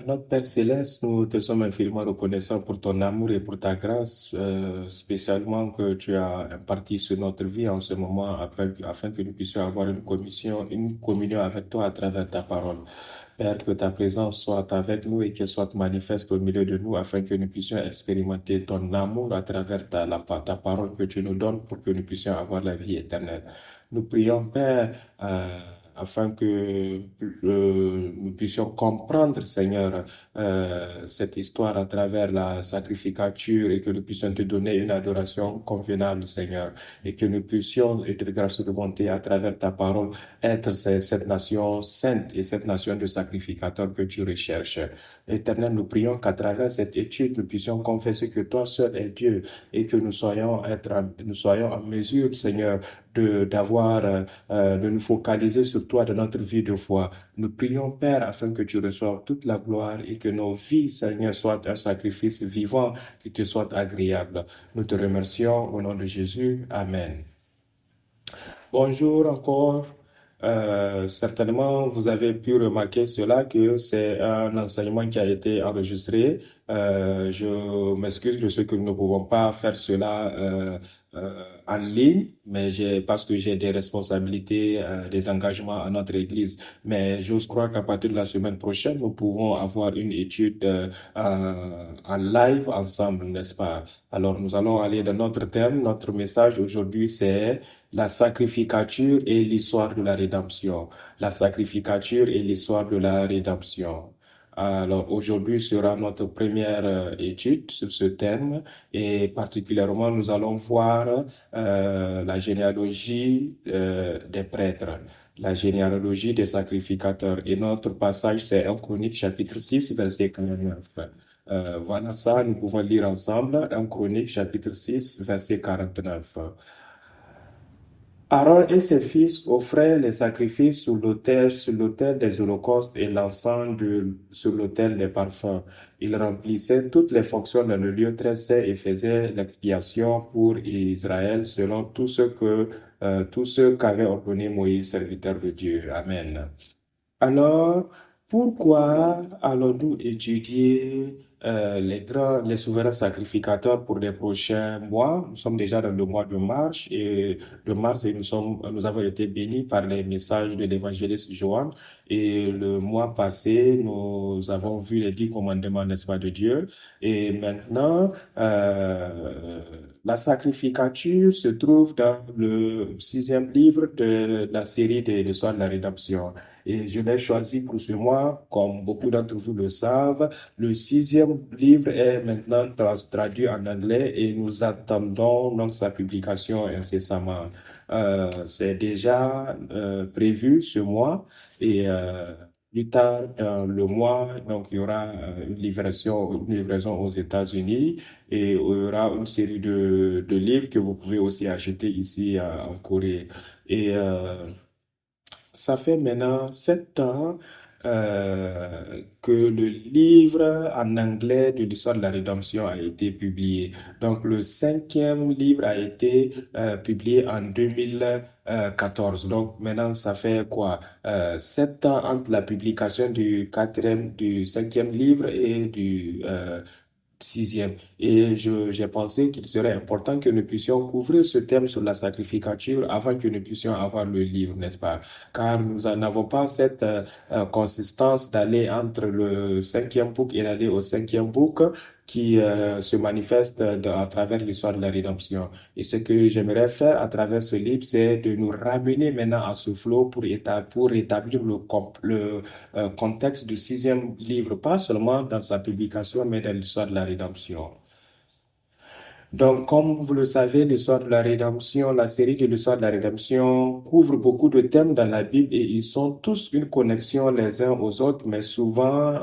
Notre Père Céleste, nous te sommes infiniment reconnaissants pour ton amour et pour ta grâce, spécialement que tu as imparti sur notre vie en ce moment afin que nous puissions avoir une communion avec toi à travers ta parole. Père, que ta présence soit avec nous et qu'elle soit manifeste au milieu de nous afin que nous puissions expérimenter ton amour à travers ta parole que tu nous donnes pour que nous puissions avoir la vie éternelle. Nous prions, Père, afin que nous puissions comprendre, Seigneur, cette histoire à travers la sacrificature et que nous puissions te donner une adoration convenable, Seigneur, et que nous puissions, et de grâce de monter à travers ta parole, être cette nation sainte et cette nation de sacrificateurs que tu recherches. Éternel, nous prions qu'à travers cette étude, nous puissions confesser que toi seul es Dieu et que nous soyons en mesure, Seigneur, de nous focaliser sur toi dans notre vie de foi. Nous prions, Père, afin que tu reçoives toute la gloire et que nos vies, Seigneur, soient un sacrifice vivant qui te soit agréable. Nous te remercions au nom de Jésus. Amen. Bonjour encore. Certainement, vous avez pu remarquer cela que c'est un enseignement qui a été enregistré. Je m'excuse de ce que nous ne pouvons pas faire cela en ligne, mais parce que j'ai des responsabilités, des engagements à notre Église. Mais j'ose croire qu'à partir de la semaine prochaine, nous pouvons avoir une étude en live ensemble, n'est-ce pas? Alors, nous allons aller dans notre thème. Notre message aujourd'hui, c'est la sacrificature et l'histoire de la rédemption. La sacrificature et l'histoire de la rédemption. Alors aujourd'hui sera notre première étude sur ce thème et particulièrement nous allons voir la généalogie des prêtres, la généalogie des sacrificateurs et notre passage c'est 1 Chronique chapitre 6 verset 49. Voilà ça, nous pouvons lire ensemble 1 Chronique chapitre 6 verset 49. Aaron et ses fils offraient les sacrifices sur l'autel des holocaustes et l'encens sur l'autel des parfums. Ils remplissaient toutes les fonctions dans le lieu très saint et faisaient l'expiation pour Israël selon tout ce qu'avait ordonné Moïse, serviteur de Dieu. Amen. Alors, pourquoi allons-nous étudier les souverains sacrificateurs pour les prochains mois? Nous sommes déjà dans le mois de mars et nous avons été bénis par les messages de l'évangéliste Joanne. Et le mois passé, nous avons vu les 10 commandements, n'est-ce pas, de Dieu. Et maintenant, la sacrificature se trouve dans le 6e livre de la série des Leçons de la Rédemption. Et je l'ai choisi pour ce mois, comme beaucoup d'entre vous le savent. Le 6e livre est maintenant traduit en anglais et nous attendons donc sa publication incessamment. C'est déjà prévu ce mois et plus tard dans le mois, donc il y aura une livraison aux États-Unis et il y aura une série de livres que vous pouvez aussi acheter ici en Corée. Et ça fait maintenant 7 ans que le livre en anglais de l'histoire de la rédemption a été publié. Donc le 5e livre a été publié en 2014. Donc maintenant ça fait quoi? 7 ans entre la publication du 5e livre et du 6e. Et j'ai pensé qu'il serait important que nous puissions couvrir ce thème sur la sacrificature avant que nous puissions avoir le livre, n'est-ce pas? Car nous n'en avons pas cette consistance d'aller entre le 5e book et d'aller au 5e book qui se manifeste à travers l'histoire de la rédemption. Et ce que j'aimerais faire à travers ce livre, c'est de nous ramener maintenant à ce flot pour établir le contexte du 6e livre, pas seulement dans sa publication, mais dans l'histoire de la rédemption. Donc, comme vous le savez, l'histoire de la rédemption, la série de l'histoire de la rédemption couvre beaucoup de thèmes dans la Bible et ils sont tous une connexion les uns aux autres, mais souvent,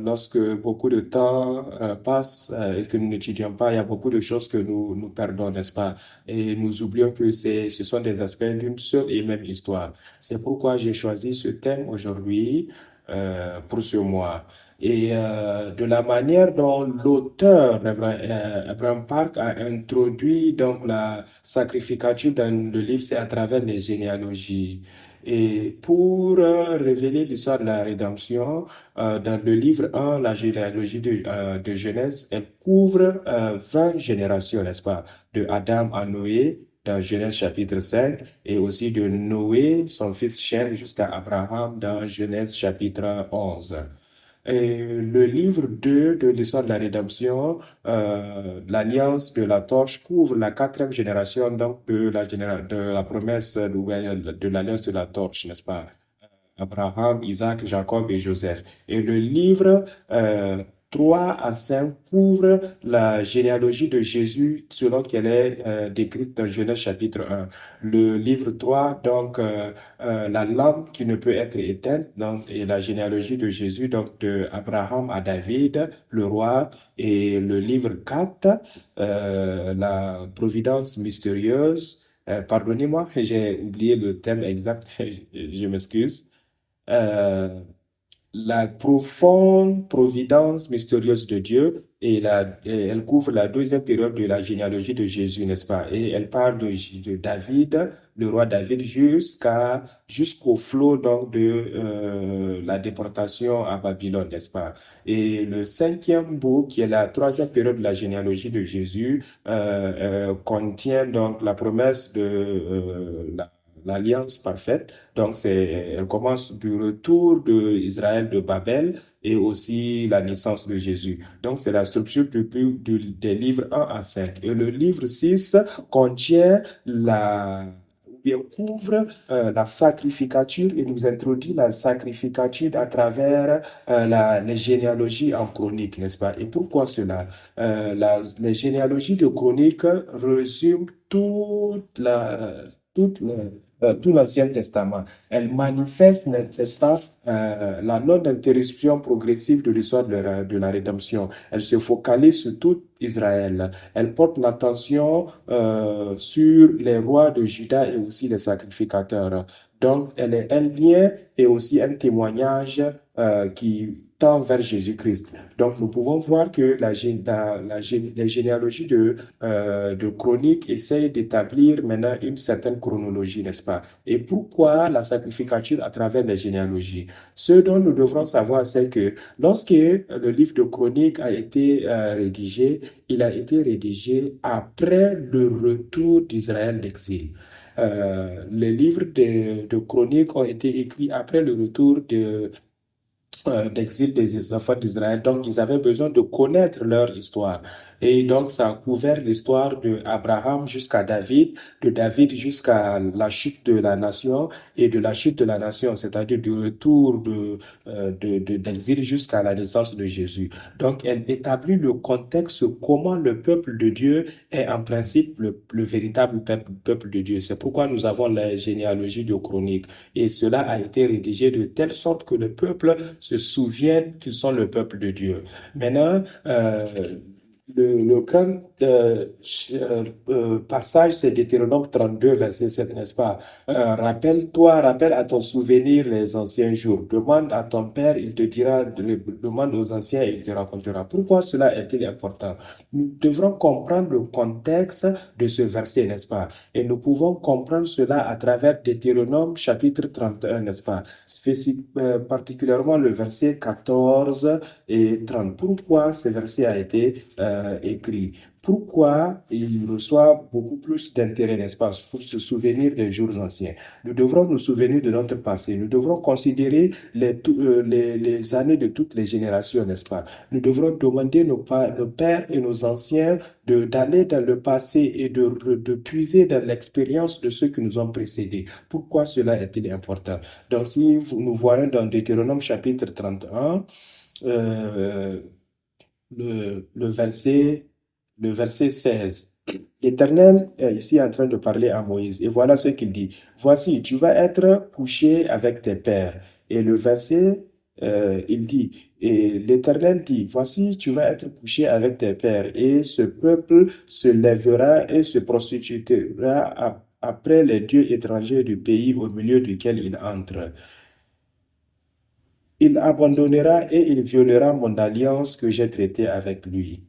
lorsque beaucoup de temps passe et que nous n'étudions pas, il y a beaucoup de choses que nous perdons, n'est-ce pas? Et nous oublions que ce sont des aspects d'une seule et même histoire. C'est pourquoi j'ai choisi ce thème aujourd'hui. pour ce mois. Et de la manière dont l'auteur, Abraham Park, a introduit donc la sacrificature dans le livre, c'est à travers les généalogies. Et pour révéler l'histoire de la rédemption, dans le livre 1, la généalogie de Genèse, elle couvre 20 générations, n'est-ce pas? De Adam à Noé, dans Genèse chapitre 5, et aussi de Noé, son fils Shem, jusqu'à Abraham, dans Genèse chapitre 11. Et le livre 2 de l'histoire de la rédemption, l'alliance de la torche, couvre la quatrième génération donc de la promesse de l'alliance de la torche, n'est-ce pas? Abraham, Isaac, Jacob et Joseph. Et le livre 3 à 5 couvre la généalogie de Jésus selon qu'elle est décrite dans Genèse chapitre 1. Le livre 3, donc la lampe qui ne peut être éteinte, donc, et la généalogie de Jésus, donc de Abraham à David, le roi, et le livre 4, la providence mystérieuse. Pardonnez-moi, j'ai oublié le thème exact, je m'excuse. Euh, la profonde providence mystérieuse de Dieu et elle couvre la deuxième période de la généalogie de Jésus, n'est-ce pas? Et elle parle de David, le roi David, jusqu'au flot donc de la déportation à Babylone, n'est-ce pas? Et le cinquième book, qui est la troisième période de la généalogie de Jésus, contient donc la promesse de l'alliance parfaite. Donc, elle commence du retour d'Israël de Babel et aussi la naissance de Jésus. Donc, c'est la structure des livres 1 à 5. Et le livre 6 contient ou bien couvre la sacrificature et nous introduit la sacrificature à travers les généalogies en chronique, n'est-ce pas? Et pourquoi cela? Les généalogies de chronique résument tout l'Ancien Testament. Elle manifeste, n'est-ce pas, la non-interruption progressive de l'histoire de la rédemption. Elle se focalise sur tout Israël. Elle porte l'attention sur les rois de Juda et aussi les sacrificateurs. Donc, elle est un lien et aussi un témoignage qui tend vers Jésus-Christ. Donc, nous pouvons voir que les généalogies de chroniques essayent d'établir maintenant une certaine chronologie, n'est-ce pas? Et pourquoi la sacrificature à travers les généalogies? Ce dont nous devrons savoir, c'est que lorsque le livre de chroniques a été rédigé, il a été rédigé après le retour d'Israël d'exil. Les livres de chroniques ont été écrits après le retour d'exil des enfants d'Israël. Donc, ils avaient besoin de connaître leur histoire. Et donc, ça a couvert l'histoire de Abraham jusqu'à David, de David jusqu'à la chute de la nation et de la chute de la nation, c'est-à-dire du retour d'exil jusqu'à la naissance de Jésus. Donc, elle établit le contexte, comment le peuple de Dieu est en principe le véritable peuple de Dieu. C'est pourquoi nous avons la généalogie de chroniques. Et cela a été rédigé de telle sorte que le peuple se souvienne qu'ils sont le peuple de Dieu. Maintenant, le grand passage, c'est Deutéronome 32, verset 7, n'est-ce pas? Rappelle à ton souvenir les anciens jours. Demande à ton père, il te dira, demande aux anciens, il te racontera. Pourquoi cela est-il important? Nous devrons comprendre le contexte de ce verset, n'est-ce pas? Et nous pouvons comprendre cela à travers Deutéronome chapitre 31, n'est-ce pas? Particulièrement le verset 14 et 30. Pourquoi ce verset a été écrit? Pourquoi il reçoit beaucoup plus d'intérêt, n'est-ce pas, pour se souvenir des jours anciens? Nous devrons nous souvenir de notre passé. Nous devrons considérer les années de toutes les générations, n'est-ce pas? Nous devrons demander nos pères et nos anciens d'aller dans le passé et de puiser dans l'expérience de ceux qui nous ont précédés. Pourquoi cela est-il important? Donc, si nous voyons dans Deutéronome chapitre 31, le verset 16. L'Éternel est ici en train de parler à Moïse. Et voilà ce qu'il dit. Voici, tu vas être couché avec tes pères. Et le verset, il dit, et l'Éternel dit, voici, tu vas être couché avec tes pères. Et ce peuple se lèvera et se prostituera après les dieux étrangers du pays au milieu duquel il entre. Il abandonnera et il violera mon alliance que j'ai traitée avec lui.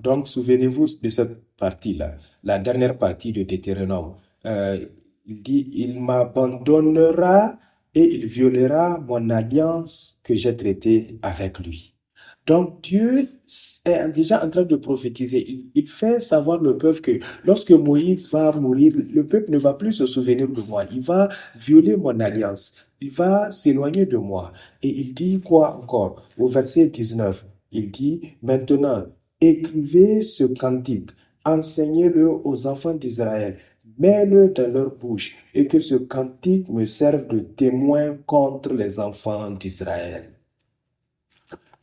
Donc, souvenez-vous de cette partie-là, la dernière partie de Deutéronome. Euh, il dit, il m'abandonnera et il violera mon alliance que j'ai traitée avec lui. Donc, Dieu est déjà en train de prophétiser. Il fait savoir le peuple que lorsque Moïse va mourir, le peuple ne va plus se souvenir de moi. Il va violer mon alliance. Il va s'éloigner de moi. Et il dit quoi encore? Au verset 19, il dit, maintenant, écrivez ce cantique, enseignez-le aux enfants d'Israël, mets-le dans leur bouche, et que ce cantique me serve de témoin contre les enfants d'Israël.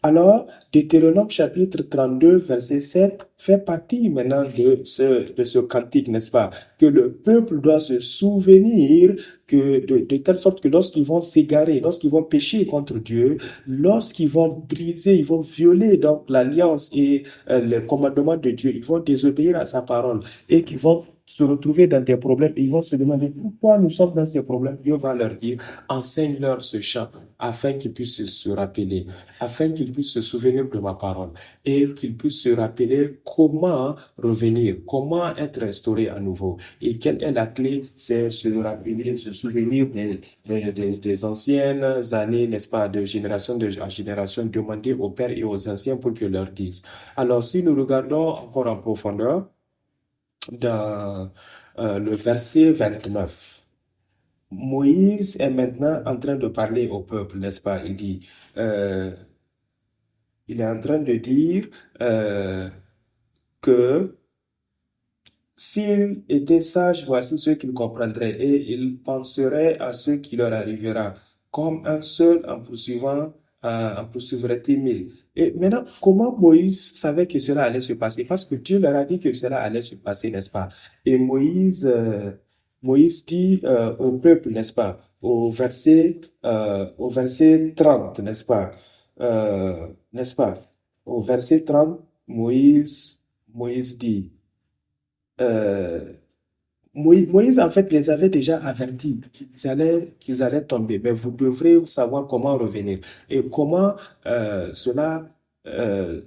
Alors, Deutéronome chapitre 32, verset 7 fait partie maintenant de ce cantique, n'est-ce pas? Que le peuple doit se souvenir de telle sorte que lorsqu'ils vont s'égarer, lorsqu'ils vont pécher contre Dieu, lorsqu'ils vont briser, ils vont violer donc l'alliance et le commandement de Dieu, ils vont désobéir à sa parole et qu'ils vont se retrouver dans des problèmes et ils vont se demander pourquoi nous sommes dans ces problèmes. Dieu va leur dire, enseigne-leur ce chant afin qu'ils puissent se rappeler, afin qu'ils puissent se souvenir de ma parole et qu'ils puissent se rappeler comment revenir, comment être restauré à nouveau. Et quelle est la clé? C'est se rappeler, se souvenir des anciennes années, n'est-ce pas, de génération en génération, demander aux pères et aux anciens pour qu'ils leur disent. Alors, si nous regardons encore en profondeur, dans le verset 29, Moïse est maintenant en train de parler au peuple, n'est-ce pas? Euh, il est en train de dire que s'il était sage, voici ce qu'il comprendrait et il penserait à ce qui leur arrivera. Comme un seul en poursuivrait-il mille. Et maintenant, comment Moïse savait que cela allait se passer? Parce que Dieu leur a dit que cela allait se passer, n'est-ce pas? Et Moïse dit au peuple, n'est-ce pas? Au verset 30, n'est-ce pas? N'est-ce pas? Au verset 30, Moïse dit, euh, Moïse, en fait, les avait déjà avertis qu'ils allaient tomber. Mais vous devrez savoir comment revenir et comment cela euh,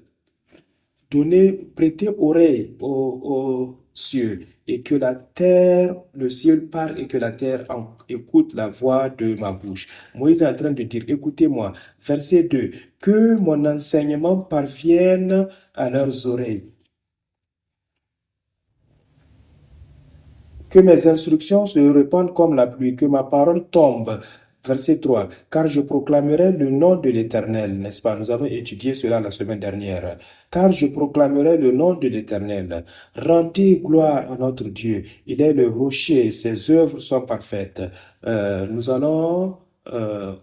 prêter oreille aux cieux et que la terre, le ciel parle et que la terre écoute la voix de ma bouche. Moïse est en train de dire, écoutez-moi, verset 2, que mon enseignement parvienne à leurs oreilles. Que mes instructions se répandent comme la pluie, que ma parole tombe. Verset 3. Car je proclamerai le nom de l'Éternel, n'est-ce pas? Nous avons étudié cela la semaine dernière. Car je proclamerai le nom de l'Éternel. Rendez gloire à notre Dieu. Il est le rocher, ses œuvres sont parfaites. Nous allons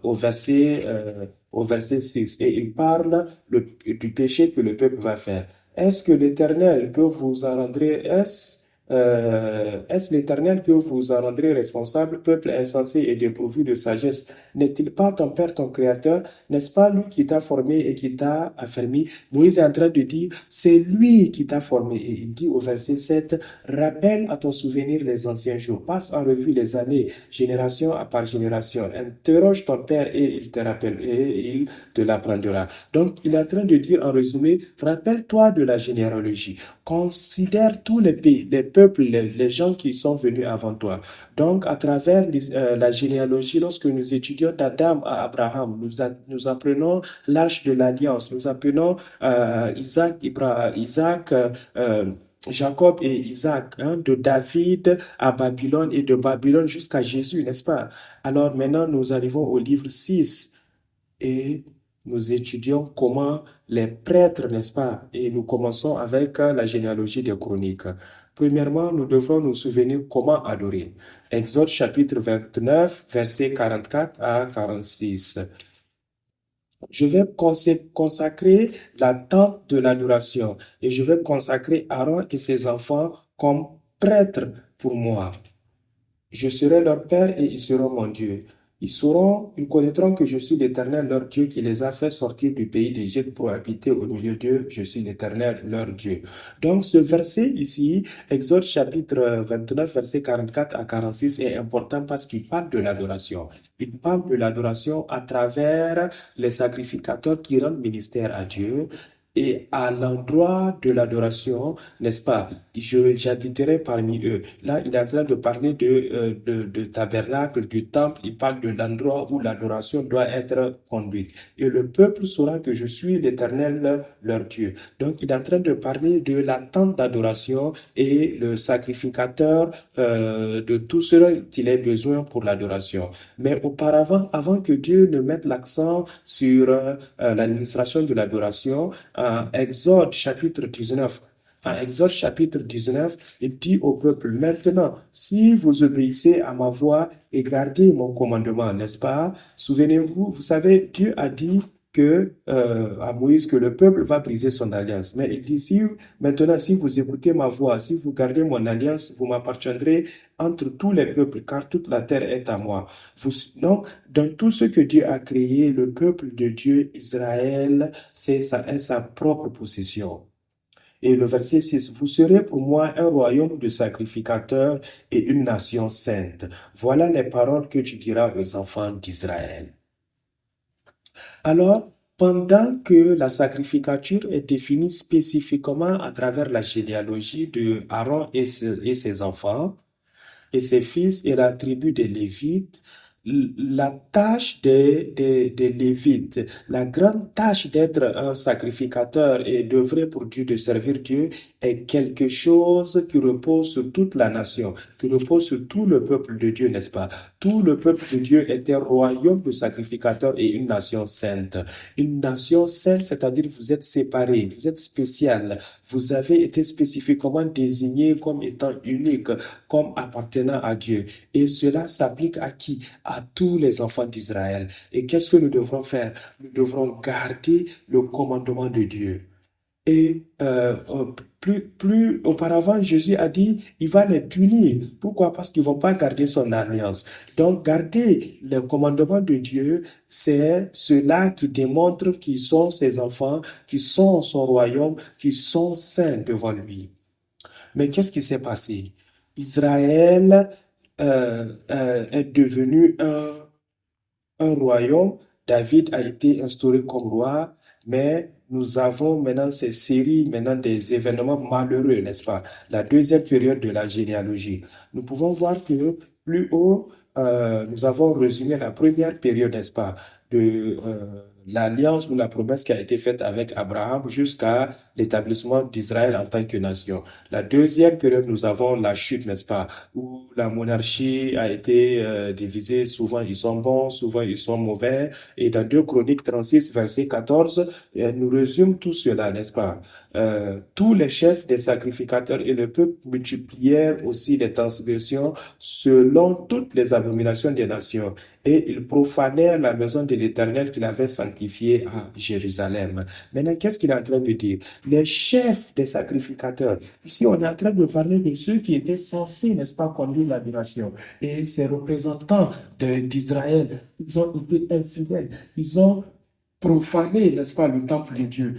au verset 6. Et il parle du péché que le peuple va faire. Est-ce que l'Éternel peut vous en rendre? Est-ce l'Éternel que vous en rendrez responsable, peuple insensé et dépourvu de sagesse? N'est-il pas ton Père, ton Créateur? N'est-ce pas lui qui t'a formé et qui t'a affermi? Moïse est en train de dire, c'est lui qui t'a formé. Et il dit au verset 7, rappelle à ton souvenir les anciens jours, passe en revue les années, génération par génération, interroge ton Père et il te rappelle et il te l'apprendra. Donc, il est en train de dire en résumé, rappelle-toi de la généalogie. Considère tous les pays, les peuples, les gens qui sont venus avant toi. Donc, à travers la généalogie, lorsque nous étudions d'Adam à Abraham, nous apprenons l'arche de l'alliance, nous apprenons Jacob et Isaac, hein, de David à Babylone et de Babylone jusqu'à Jésus, n'est-ce pas? Alors maintenant, nous arrivons au livre 6 et nous étudions comment les prêtres, n'est-ce pas? Et nous commençons avec la généalogie des chroniques. Premièrement, nous devrons nous souvenir comment adorer. Exode chapitre 29, versets 44 à 46. Je vais consacrer la tente de l'adoration et je vais consacrer Aaron et ses enfants comme prêtres pour moi. Je serai leur père et ils seront mon Dieu. Ils connaîtront que je suis l'Éternel, leur Dieu, qui les a fait sortir du pays d'Égypte pour habiter au milieu d'eux. Je suis l'Éternel, leur Dieu. Donc, ce verset ici, Exode chapitre 29, verset 44 à 46, est important parce qu'il parle de l'adoration. Il parle de l'adoration à travers les sacrificateurs qui rendent ministère à Dieu. Et à l'endroit de l'adoration, n'est-ce pas, j'habiterai parmi eux. Là, il est en train de parler de tabernacle, du temple. Il parle de l'endroit où l'adoration doit être conduite. Et le peuple saura que je suis l'Éternel, leur Dieu. Donc, il est en train de parler de la tente d'adoration et le sacrificateur de tout ce dont il a besoin pour l'adoration. Mais auparavant, avant que Dieu ne mette l'accent sur l'administration de l'adoration, Exode chapitre 19. En Exode chapitre 19, il dit au peuple, maintenant, si vous obéissez à ma voix et gardez mon commandement, n'est-ce pas? Souvenez-vous, vous savez, Dieu a dit à Moïse que le peuple va briser son alliance. Mais il dit, maintenant, si vous écoutez ma voix, si vous gardez mon alliance, vous m'appartiendrez entre tous les peuples, car toute la terre est à moi. Donc, dans tout ce que Dieu a créé, le peuple de Dieu, Israël, est sa propre possession. Et le verset 6, vous serez pour moi un royaume de sacrificateurs et une nation sainte. Voilà les paroles que tu diras aux enfants d'Israël. Alors, pendant que la sacrificature est définie spécifiquement à travers la généalogie de Aaron et ses enfants, et ses fils et la tribu des Lévites, la tâche des Lévites, la grande tâche d'être un sacrificateur et d'œuvrer pour Dieu, de servir Dieu, est quelque chose qui repose sur toute la nation, qui repose sur tout le peuple de Dieu, n'est-ce pas? Tout le peuple de Dieu était royaume de sacrificateurs et une nation sainte. Une nation sainte, c'est-à-dire vous êtes séparés, vous êtes spécial, vous avez été spécifiquement désigné comme étant unique, comme appartenant à Dieu. Et cela s'applique à qui? À tous les enfants d'Israël. Et qu'est-ce que nous devrons faire? Nous devrons garder le commandement de Dieu. Et plus auparavant, Jésus a dit, il va les punir. Pourquoi? Parce qu'ils vont pas garder son alliance. Donc, garder le commandement de Dieu, c'est cela qui démontre qu'ils sont ses enfants, qu'ils sont son royaume, qu'ils sont saints devant lui. Mais qu'est-ce qui s'est passé? Israël est devenu un royaume. David a été instauré comme roi, mais nous avons maintenant ces séries, maintenant des événements malheureux, n'est-ce pas? La deuxième période de la généalogie. Nous pouvons voir que plus haut, nous avons résumé la première période, n'est-ce pas, de l'alliance ou la promesse qui a été faite avec Abraham jusqu'à l'établissement d'Israël en tant que nation. La deuxième période, nous avons la chute, n'est-ce pas, où la monarchie a été divisée. Souvent, ils sont bons, souvent, ils sont mauvais. Et dans 2 Chroniques 36, verset 14, nous résume tout cela, n'est-ce pas? Tous les chefs des sacrificateurs et le peuple multiplièrent aussi les transgressions selon toutes les abominations des nations. Et ils profanèrent la maison de l'Éternel qu'il avait sanctifiée à Jérusalem. Maintenant, qu'est-ce qu'il est en train de dire? Les chefs des sacrificateurs. Ici, on est en train de parler de ceux qui étaient censés, n'est-ce pas, conduire l'adoration. Et ces représentants d'Israël, ils ont été infidèles. Ils ont profané, n'est-ce pas, le temple de Dieu.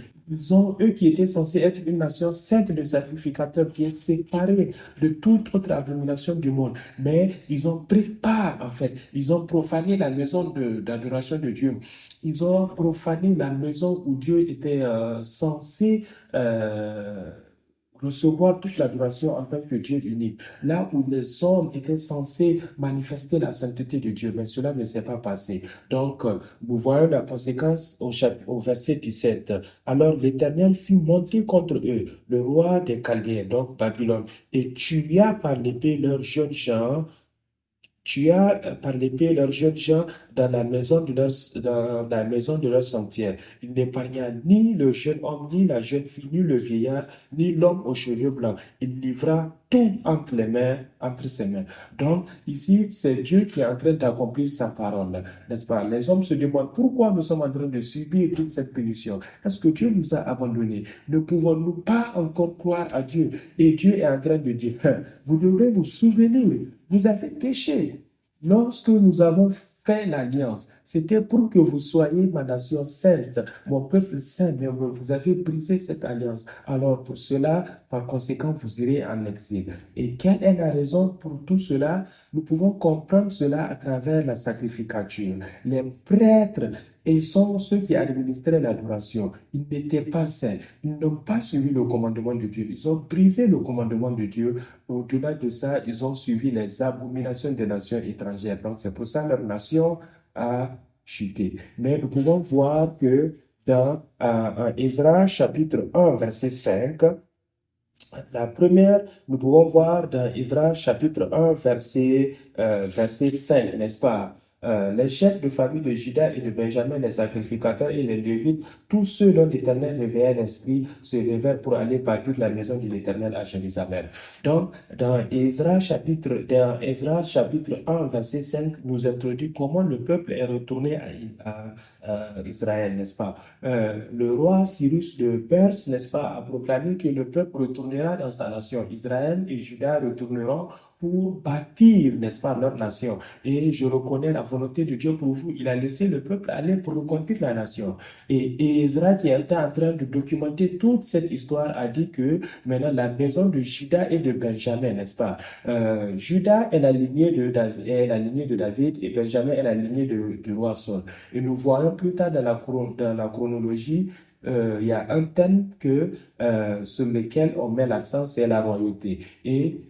Eux qui étaient censés être une nation sainte de sacrificateurs, qui est séparée de toute autre abomination du monde. Mais ils ont pris part, en fait. Ils ont profané la maison d'adoration de Dieu. Ils ont profané la maison où Dieu était censé recevoir toute l'adoration en tant que Dieu unique. Là où les hommes étaient censés manifester la sainteté de Dieu, mais cela ne s'est pas passé. Donc, nous voyons la conséquence au verset 17. Alors l'Éternel fit monter contre eux le roi des Chaldéens, donc Babylone, et tua par l'épée leurs jeunes gens, dans la maison de leur sanctuaire. Il n'épargna ni le jeune homme, ni la jeune fille, ni le vieillard, ni l'homme aux cheveux blancs. Il livra tout entre ses mains. Donc, ici, c'est Dieu qui est en train d'accomplir sa parole, n'est-ce pas? Les hommes se demandent pourquoi nous sommes en train de subir toute cette punition. Est-ce que Dieu nous a abandonnés? Ne pouvons-nous pas encore croire à Dieu? Et Dieu est en train de dire, vous devrez vous souvenir, vous avez péché. Lorsque nous avons fait l'alliance. C'était pour que vous soyez ma nation sainte, mon peuple saint, mais vous avez brisé cette alliance. Alors pour cela, par conséquent, vous irez en exil. Et quelle est la raison pour tout cela? Nous pouvons comprendre cela à travers la sacrificature. Les prêtres et sont ceux qui administraient l'adoration. Ils n'étaient pas saints. Ils n'ont pas suivi le commandement de Dieu. Ils ont brisé le commandement de Dieu. Au-delà de ça, ils ont suivi les abominations des nations étrangères. Donc, c'est pour ça que leur nation a chuté. Mais nous pouvons voir que dans Ezra chapitre 1, verset 5, la première, nous pouvons voir dans Ezra chapitre 1, verset 5, n'est-ce pas? Les chefs de famille de Juda et de Benjamin, les sacrificateurs et les Lévites, tous ceux dont l'Éternel réveillait l'esprit, se levèrent pour aller bâtir la maison de l'Éternel à Jérusalem. Donc, dans Ezra chapitre 1, verset 5, nous introduit comment le peuple est retourné à Israël, n'est-ce pas? Le roi Cyrus de Perse, n'est-ce pas, a proclamé que le peuple retournera dans sa nation. Israël et Juda retourneront pour bâtir, n'est-ce pas, leur nation. Et je reconnais la volonté de Dieu pour vous. Il a laissé le peuple aller pour reconquérir la nation. Et Ezra, qui était en train de documenter toute cette histoire, a dit que maintenant la maison de Juda et de Benjamin, n'est-ce pas? Juda est la lignée de David et Benjamin est la lignée de roi Saul. Et nous voyons plus tard dans la chronologie, il y a un thème sur lequel on met l'accent, c'est la royauté. Et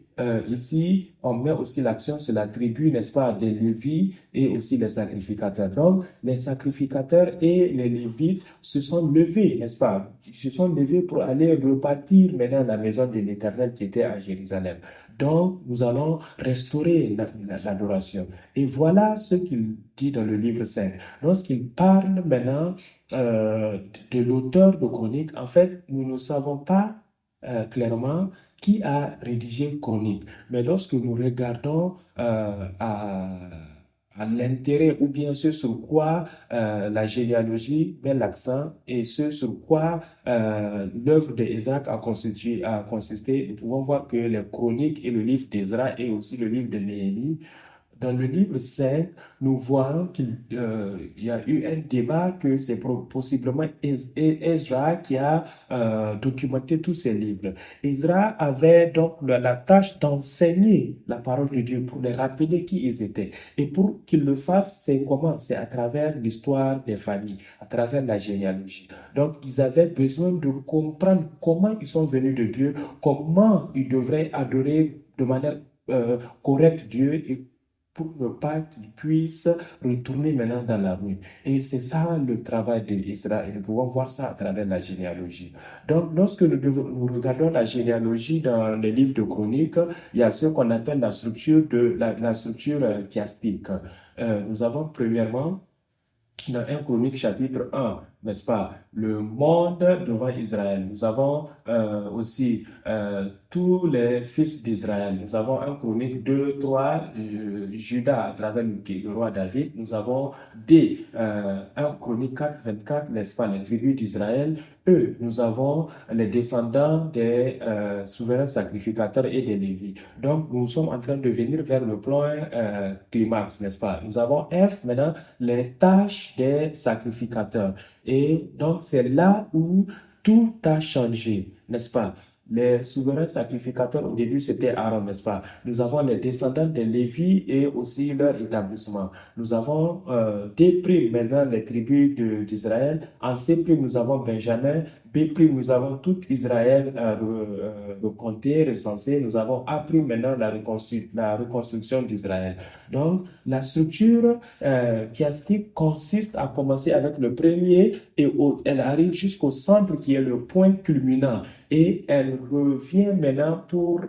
ici, on met aussi l'accent sur la tribu, n'est-ce pas, des Lévites et aussi les sacrificateurs. Donc, les sacrificateurs et les Lévites se sont levés, n'est-ce pas? Ils se sont levés pour aller rebâtir maintenant la maison de l'Éternel qui était à Jérusalem. Donc, nous allons restaurer l'adoration. Et voilà ce qu'il dit dans le livre 5. Lorsqu'il parle maintenant de l'auteur de Chronique, en fait, nous ne savons pas clairement qui a rédigé Chronique. Mais lorsque nous regardons à l'intérêt ou bien ce sur quoi la généalogie met l'accent et ce sur quoi l'œuvre d'Isaac a consisté, nous pouvons voir que les Chroniques et le livre d'Ezra et aussi le livre de Néhémie, dans le livre 5, nous voyons qu'il y a eu un débat que c'est possiblement Ezra qui a documenté tous ces livres. Ezra avait donc la tâche d'enseigner la parole de Dieu pour les rappeler qui ils étaient. Et pour qu'il le fasse, c'est comment? C'est à travers l'histoire des familles, à travers la généalogie. Donc, ils avaient besoin de comprendre comment ils sont venus de Dieu, comment ils devraient adorer de manière correcte Dieu et pour ne pas qu'ils puissent retourner maintenant dans la rue. Et c'est ça le travail d'Israël. Nous pouvons voir ça à travers la généalogie. Donc, lorsque nous regardons la généalogie dans les livres de chroniques, il y a ce qu'on appelle la structure la structure chiastique. Nous avons premièrement dans 1 Chronique chapitre 1, n'est-ce pas, le monde devant Israël. Nous avons aussi tous les fils d'Israël. Nous avons 1 Chronique 2, 3, Judas à travers le roi David. Nous avons 1 Chronique 4, 24, n'est-ce pas, les tribus d'Israël. Nous avons les descendants des souverains sacrificateurs et des Lévites. Donc, nous sommes en train de venir vers le point climax, n'est-ce pas? Nous avons F, maintenant, les tâches des sacrificateurs. Et donc, c'est là où tout a changé, n'est-ce pas? Les souverains sacrificateurs, au début, c'était Aaron, n'est-ce pas? Nous avons les descendants des Lévi et aussi leur établissement. Nous avons D', maintenant, les tribus d'Israël. En C', nous avons Benjamin. B', nous avons tout Israël compté, recensé. Nous avons A', maintenant, la reconstruction d'Israël. Donc, la structure chiastique consiste à commencer avec le premier et elle arrive jusqu'au centre qui est le point culminant. Et elle revient maintenant pour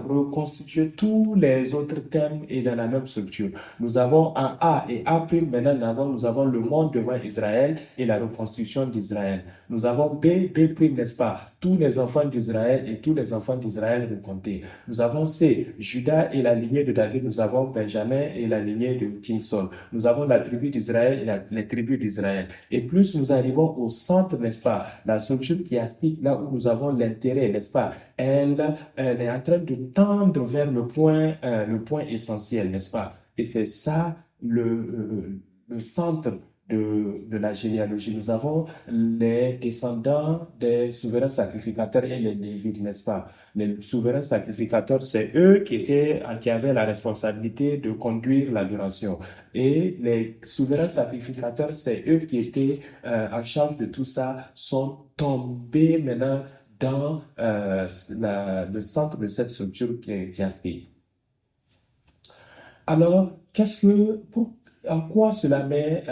reconstituer tous les autres thèmes et dans la même structure. Nous avons un A et A', maintenant nous avons le monde devant Israël et la reconstruction d'Israël. Nous avons B', n'est-ce pas? Tous les enfants d'Israël et tous les enfants d'Israël recomptés. Nous avons C, Judas et la lignée de David. Nous avons Benjamin et la lignée de King Saul. Nous avons la tribu d'Israël et les tribus d'Israël. Et plus nous arrivons au centre, n'est-ce pas? La structure chiastique, là où nous avons l'intérêt, n'est-ce pas? Elle est en train de tendre vers le point essentiel, n'est-ce pas? Et c'est ça le centre de la généalogie. Nous avons les descendants des souverains sacrificateurs et les Lévites, n'est-ce pas? Les souverains sacrificateurs, c'est eux qui avaient la responsabilité de conduire l'adoration. Et les souverains sacrificateurs, c'est eux qui étaient en charge de tout ça, sont tombés maintenant dans le centre de cette structure qui a été. Alors, en quoi cela met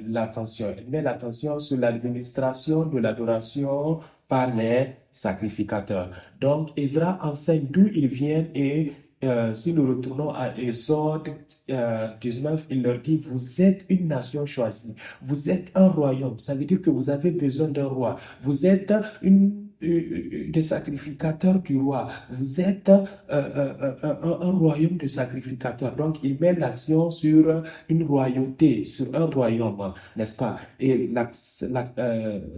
l'attention? Il met l'attention sur l'administration de l'adoration par les sacrificateurs. Donc, Ezra enseigne d'où ils viennent et si nous retournons à Exode 19, il leur dit, vous êtes une nation choisie, vous êtes un royaume. Ça veut dire que vous avez besoin d'un roi. Vous êtes des sacrificateurs du roi. Vous êtes un royaume de sacrificateurs. Donc, il met l'action sur une royauté, sur un royaume, n'est-ce pas? Et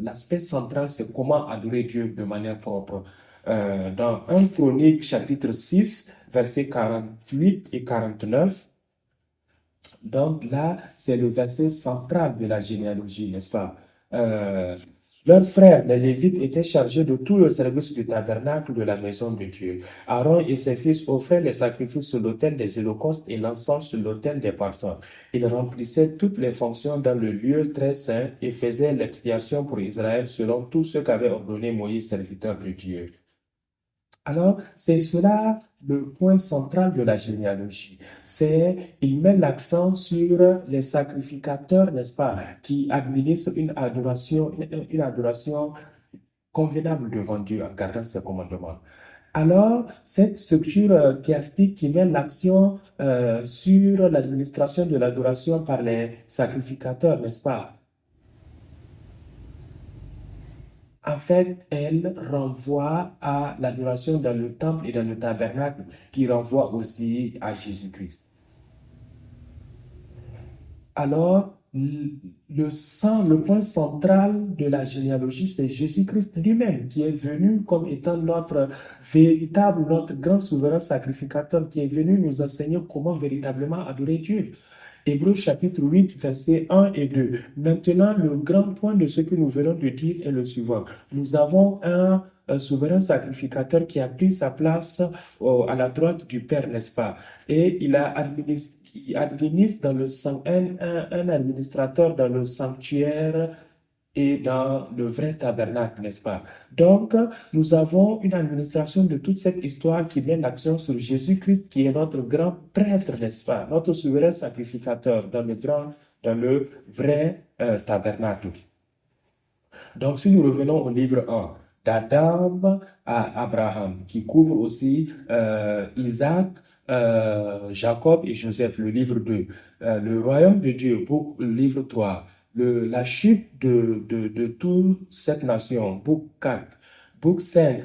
l'aspect central, c'est comment adorer Dieu de manière propre. Dans 1 Chronique, chapitre 6, versets 48 et 49, donc là, c'est le verset central de la généalogie, n'est-ce pas? Leurs frères, les Lévites, étaient chargés de tout le service du tabernacle de la maison de Dieu. Aaron et ses fils offraient les sacrifices sur l'autel des holocaustes et l'encens sur l'autel des parfums. Ils remplissaient toutes les fonctions dans le lieu très saint et faisaient l'expiation pour Israël selon tout ce qu'avait ordonné Moïse, serviteur de Dieu. Alors, c'est cela le point central de la généalogie. Il met l'accent sur les sacrificateurs, n'est-ce pas, qui administrent une adoration convenable devant Dieu en gardant ses commandements. Alors, cette structure chiastique qui met l'accent sur l'administration de l'adoration par les sacrificateurs, n'est-ce pas? En fait, elle renvoie à l'adoration dans le temple et dans le tabernacle, qui renvoie aussi à Jésus-Christ. Alors, le point central de la généalogie, c'est Jésus-Christ lui-même, qui est venu comme étant notre grand souverain sacrificateur, qui est venu nous enseigner comment véritablement adorer Dieu. Hébreux chapitre 8, versets 1 et 2. Maintenant, le grand point de ce que nous venons de dire est le suivant. Nous avons un souverain sacrificateur qui a pris sa place à la droite du Père, n'est-ce pas? Et il administre dans le un administrateur dans le sanctuaire et dans le vrai tabernacle, n'est-ce pas? Donc, nous avons une administration de toute cette histoire qui met l'action sur Jésus-Christ, qui est notre grand prêtre, n'est-ce pas? Notre souverain sacrificateur dans le vrai tabernacle. Donc, si nous revenons au livre 1, d'Adam à Abraham, qui couvre aussi Isaac, Jacob et Joseph, le livre 2, le royaume de Dieu, le livre 3, la chute de toute cette nation, book 4, book 5,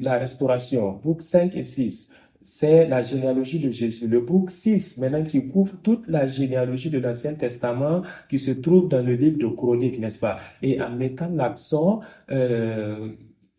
la restauration, book 5 et 6, c'est la généalogie de Jésus. Le book 6, maintenant, qui couvre toute la généalogie de l'Ancien Testament qui se trouve dans le livre de Chroniques, n'est-ce pas? Et en mettant l'accent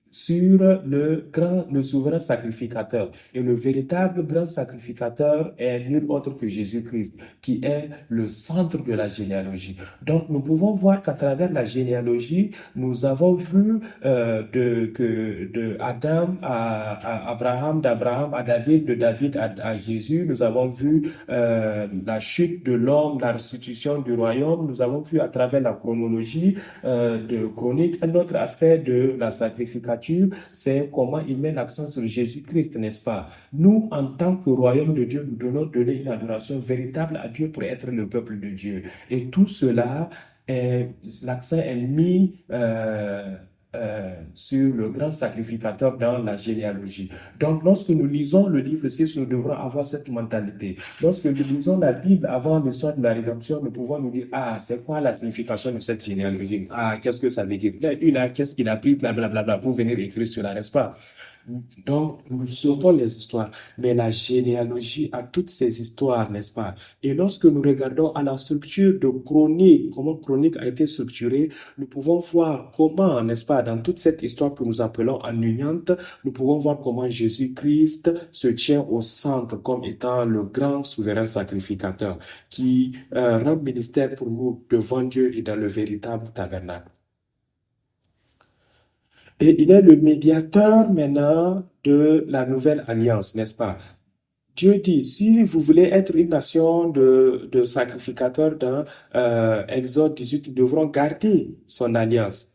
sur le souverain sacrificateur. Et le véritable grand sacrificateur est nul autre que Jésus-Christ, qui est le centre de la généalogie. Donc, nous pouvons voir qu'à travers la généalogie, nous avons vu de Adam à Abraham, d'Abraham à David, de David à Jésus. Nous avons vu la chute de l'homme, la restitution du royaume. Nous avons vu à travers la chronologie de Chroniques un autre aspect de la sacrification, c'est comment il met l'accent sur Jésus-Christ, n'est-ce pas? Nous, en tant que royaume de Dieu, nous devons donner une adoration véritable à Dieu pour être le peuple de Dieu. Et tout cela, l'accent est mis sur le grand sacrificateur dans la généalogie. Donc, lorsque nous lisons le livre 6, nous devrons avoir cette mentalité. Lorsque nous lisons la Bible avant l'histoire de la rédemption, nous pouvons nous dire, c'est quoi la signification de cette généalogie? Qu'est-ce que ça veut dire? Qu'est-ce qu'il a pris, blablabla, pour venir écrire cela, n'est-ce pas? Donc, nous saurons les histoires, mais la généalogie a toutes ces histoires, n'est-ce pas? Et lorsque nous regardons à la structure de Chronique, comment Chronique a été structurée, nous pouvons voir comment, n'est-ce pas, dans toute cette histoire que nous appelons ennuyante, nous pouvons voir comment Jésus-Christ se tient au centre comme étant le grand souverain sacrificateur qui rend ministère pour nous devant Dieu et dans le véritable tabernacle. Et il est le médiateur maintenant de la nouvelle alliance, n'est-ce pas? Dieu dit, si vous voulez être une nation de sacrificateurs dans Exode 18, nous devrons garder son alliance.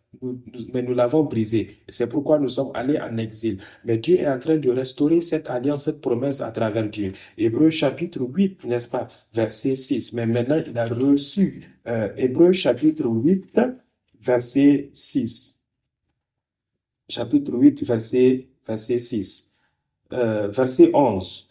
Mais nous l'avons brisée. C'est pourquoi nous sommes allés en exil. Mais Dieu est en train de restaurer cette alliance, cette promesse à travers Dieu. Hébreux chapitre 8, n'est-ce pas? Verset 6. Mais maintenant, il a reçu. Hébreux chapitre 8, verset 6. Chapitre 8, verset 6. Verset 11.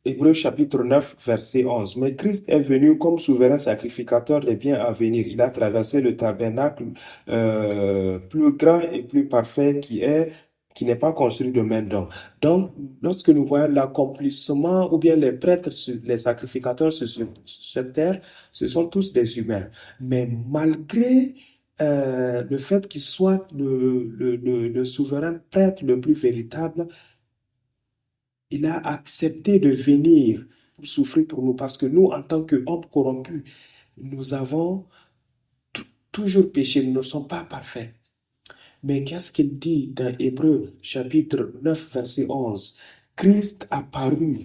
Hébreux chapitre 9, verset 11. Mais Christ est venu comme souverain sacrificateur des biens à venir. Il a traversé le tabernacle plus grand et plus parfait qui n'est pas construit de main d'homme. Donc, lorsque nous voyons l'accomplissement ou bien les prêtres, les sacrificateurs sur cette terre, ce sont tous des humains. Mais malgré le fait qu'il soit le souverain prêtre le plus véritable, il a accepté de venir pour souffrir pour nous parce que nous, en tant qu'hommes corrompus, nous avons toujours péché, nous ne sommes pas parfaits. Mais qu'est-ce qu'il dit dans Hébreux chapitre 9, verset 11? Christ a paru,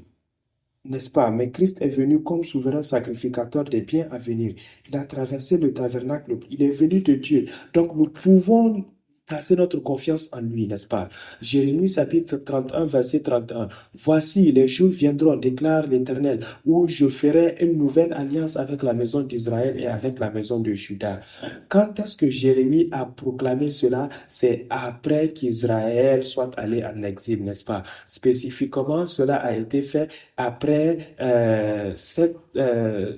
n'est-ce pas? Mais Christ est venu comme souverain sacrificateur des biens à venir. Il a traversé le tabernacle, il est venu de Dieu. Donc nous pouvons placer notre confiance en lui, n'est-ce pas? Jérémie chapitre 31, verset 31. Voici, les jours viendront, déclare l'Éternel, où je ferai une nouvelle alliance avec la maison d'Israël et avec la maison de Juda. Quand est-ce que Jérémie a proclamé cela? C'est après qu'Israël soit allé en exil, n'est-ce pas? Spécifiquement, cela a été fait après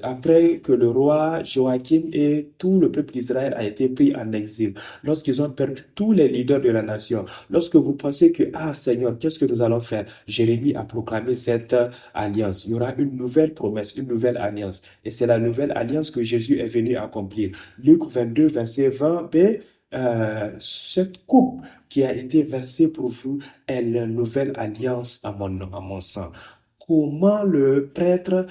après que le roi Joachim et tout le peuple d'Israël a été pris en exil, lorsqu'ils ont perdu tous les leaders de la nation, lorsque vous pensez que, ah Seigneur, qu'est-ce que nous allons faire? Jérémie a proclamé cette alliance. Il y aura une nouvelle promesse, une nouvelle alliance. Et c'est la nouvelle alliance que Jésus est venu accomplir. Luc 22, verset 20b, cette coupe qui a été versée pour vous est la nouvelle alliance à mon sang. Comment le prêtre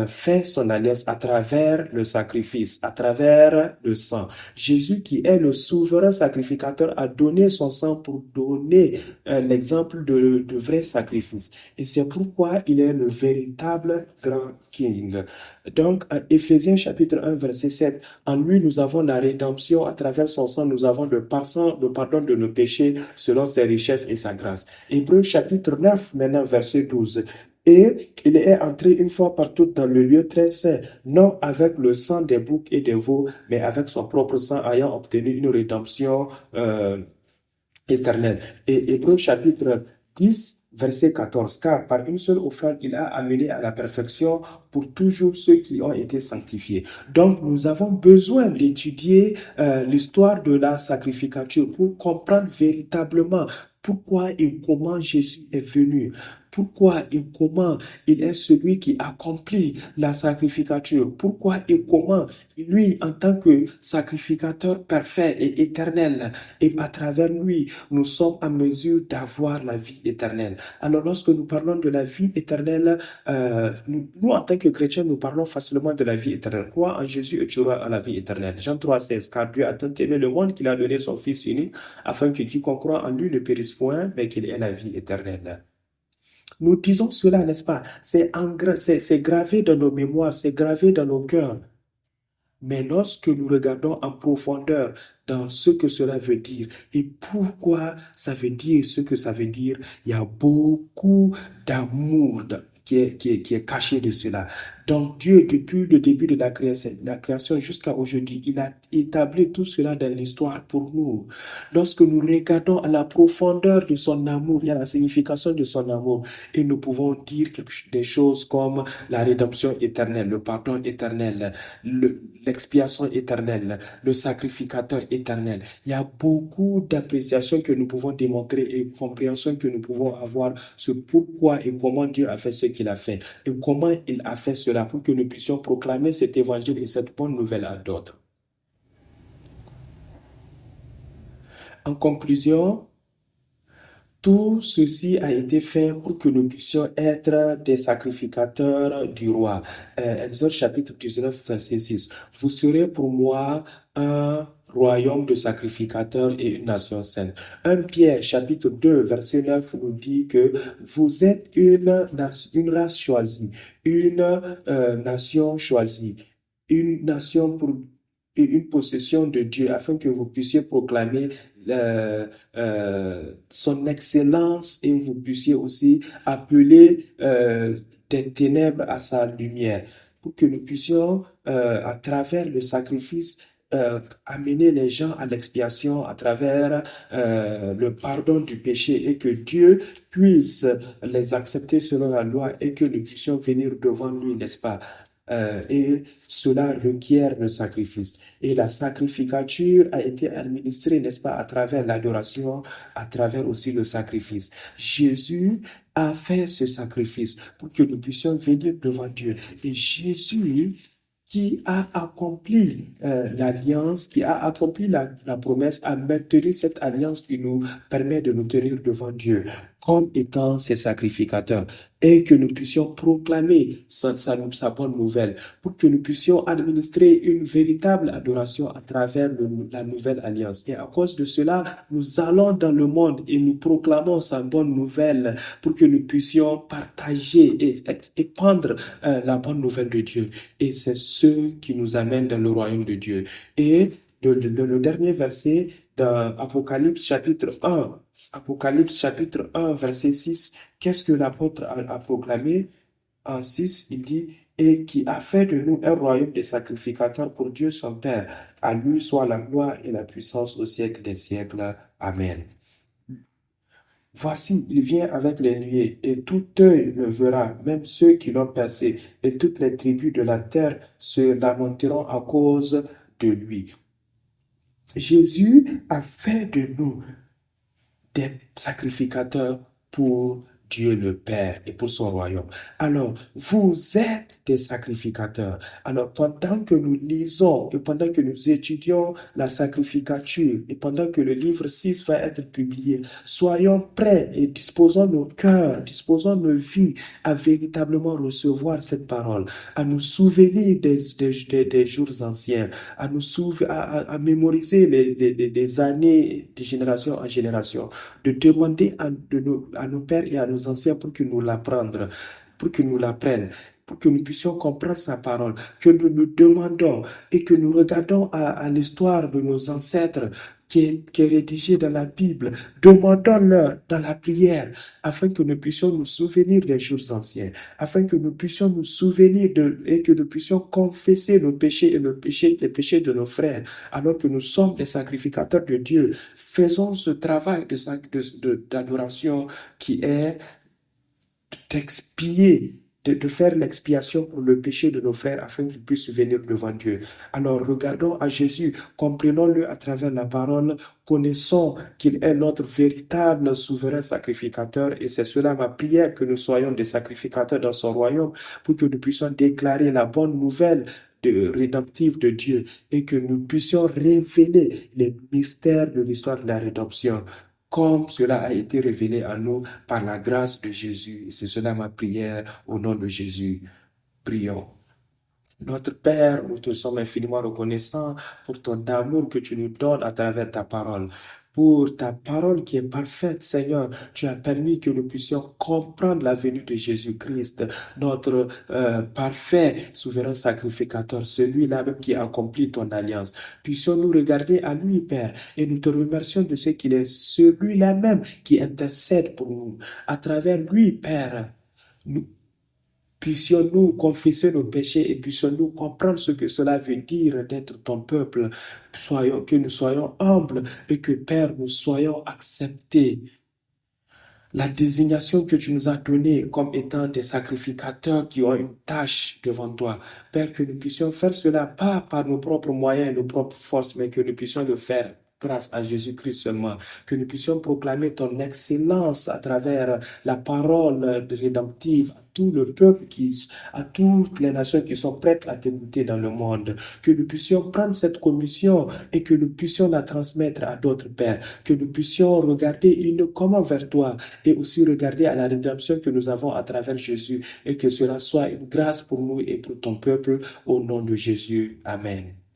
fait son alliance à travers le sacrifice, à travers le sang. Jésus, qui est le souverain sacrificateur, a donné son sang pour donner l'exemple de vrai sacrifice. Et c'est pourquoi il est le véritable grand king. Donc, Éphésiens chapitre 1, verset 7, en lui nous avons la rédemption, à travers son sang nous avons le pardon de nos péchés selon ses richesses et sa grâce. Hébreux chapitre 9, maintenant verset 12. Et il est entré une fois par toutes dans le lieu très saint, non avec le sang des boucs et des veaux, mais avec son propre sang, ayant obtenu une rédemption éternelle. Et Hébreux chapitre 10, verset 14. Car par une seule offrande, il a amené à la perfection pour toujours ceux qui ont été sanctifiés. Donc, nous avons besoin d'étudier l'histoire de la sacrificature pour comprendre véritablement pourquoi et comment Jésus est venu. Pourquoi et comment il est celui qui accomplit la sacrificature. Pourquoi et comment lui, en tant que sacrificateur parfait et éternel, et à travers lui, nous sommes en mesure d'avoir la vie éternelle. Alors, lorsque nous parlons de la vie éternelle, nous, en tant que chrétiens, nous parlons facilement de la vie éternelle. Crois en Jésus et tu auras la vie éternelle. Jean 3, 16. Car Dieu a tant aimé le monde qu'il a donné son Fils unique, afin que quiconque croit en lui ne périsse point, mais qu'il ait la vie éternelle. Nous disons cela, n'est-ce pas? C'est gravé dans nos mémoires, c'est gravé dans nos cœurs. Mais lorsque nous regardons en profondeur dans ce que cela veut dire et pourquoi ça veut dire ce que ça veut dire, il y a beaucoup d'amour qui est caché de cela. Donc Dieu, depuis le début de la création jusqu'à aujourd'hui, il a établi tout cela dans l'histoire pour nous. Lorsque nous regardons à la profondeur de son amour et à la signification de son amour, et nous pouvons dire des choses comme la rédemption éternelle, le pardon éternel, l'expiation éternelle, le sacrificateur éternel. Il y a beaucoup d'appréciations que nous pouvons démontrer et compréhension que nous pouvons avoir sur pourquoi et comment Dieu a fait ce qu'il a fait et comment il a fait cela pour que nous puissions proclamer cet évangile et cette bonne nouvelle à d'autres. En conclusion, tout ceci a été fait pour que nous puissions être des sacrificateurs du roi. Exode chapitre 19, verset 6. Vous serez pour moi un royaume de sacrificateurs et une nation sainte. 1 Pierre chapitre 2, verset 9 nous dit que vous êtes une race choisie, une nation choisie, une nation pour et une possession de Dieu afin que vous puissiez proclamer son excellence et vous puissiez aussi appeler des ténèbres à sa lumière pour que nous puissions à travers le sacrifice amener les gens à l'expiation à travers le pardon du péché et que Dieu puisse les accepter selon la loi et que nous puissions venir devant lui, n'est-ce pas? Et cela requiert le sacrifice. Et la sacrificature a été administrée, n'est-ce pas, à travers l'adoration, à travers aussi le sacrifice. Jésus a fait ce sacrifice pour que nous puissions venir devant Dieu. Et Jésus qui a accompli l'alliance, qui a accompli la promesse, a maintenu cette alliance qui nous permet de nous tenir devant Dieu comme étant ses sacrificateurs et que nous puissions proclamer sa bonne nouvelle pour que nous puissions administrer une véritable adoration à travers la nouvelle alliance. Et à cause de cela, nous allons dans le monde et nous proclamons sa bonne nouvelle pour que nous puissions partager et épandre la bonne nouvelle de Dieu. Et c'est ce qui nous amène dans le royaume de Dieu. Et le dernier verset d'Apocalypse chapitre 1, Apocalypse chapitre 1, verset 6, qu'est-ce que l'apôtre a proclamé? En 6, il dit, et qui a fait de nous un royaume de sacrificateurs pour Dieu son Père. À lui soit la gloire et la puissance au siècle des siècles. Amen. Voici, il vient avec les nuées, et tout œil le verra, même ceux qui l'ont percé, et toutes les tribus de la terre se lamenteront à cause de lui. Jésus a fait de nous des sacrificateurs pour Dieu le Père et pour son royaume. Alors, vous êtes des sacrificateurs. Alors, pendant que nous lisons et pendant que nous étudions la sacrificature et pendant que le livre 6 va être publié, soyons prêts et disposons nos cœurs, disposons nos vies à véritablement recevoir cette parole, à nous souvenir des jours anciens, à mémoriser les années de génération en génération, de demander à nos pères et à nos anciens pour que nous l'apprennent, pour que nous l'apprennent, pour que nous puissions comprendre sa parole, que nous nous demandons et que nous regardons à l'histoire de nos ancêtres qui est rédigée dans la Bible. Demandons-leur dans la prière afin que nous puissions nous souvenir des jours anciens, afin que nous puissions nous souvenir et que nous puissions confesser nos péchés et les péchés de nos frères, alors que nous sommes les sacrificateurs de Dieu. Faisons ce travail d'adoration qui est d'expier, de faire l'expiation pour le péché de nos frères afin qu'ils puissent venir devant Dieu. Alors regardons à Jésus, comprenons-le à travers la parole, connaissons qu'il est notre véritable souverain sacrificateur et c'est cela ma prière que nous soyons des sacrificateurs dans son royaume pour que nous puissions déclarer la bonne nouvelle rédemptive de Dieu et que nous puissions révéler les mystères de l'histoire de la rédemption comme cela a été révélé à nous par la grâce de Jésus. Et c'est cela ma prière au nom de Jésus. Prions. Notre Père, nous te sommes infiniment reconnaissants pour ton amour que tu nous donnes à travers ta parole. Pour ta parole qui est parfaite, Seigneur, tu as permis que nous puissions comprendre la venue de Jésus-Christ, notre parfait souverain sacrificateur, celui-là même qui a accompli ton alliance. Puissions-nous regarder à lui, Père, et nous te remercions de ce qu'il est, celui-là même qui intercède pour nous. À travers lui, Père, Puissions-nous confesser nos péchés et puissions-nous comprendre ce que cela veut dire d'être ton peuple. Que nous soyons humbles et que, Père, nous soyons acceptés. La désignation que tu nous as donnée comme étant des sacrificateurs qui ont une tâche devant toi. Père, que nous puissions faire cela pas par nos propres moyens, nos propres forces, mais que nous puissions le faire grâce à Jésus-Christ seulement. Que nous puissions proclamer ton excellence à travers la parole rédemptive à tout le peuple à toutes les nations qui sont prêtes à t'écouter dans le monde. Que nous puissions prendre cette commission et que nous puissions la transmettre à d'autres pères. Que nous puissions regarder uniquement vers toi et aussi regarder à la rédemption que nous avons à travers Jésus et que cela soit une grâce pour nous et pour ton peuple au nom de Jésus. Amen.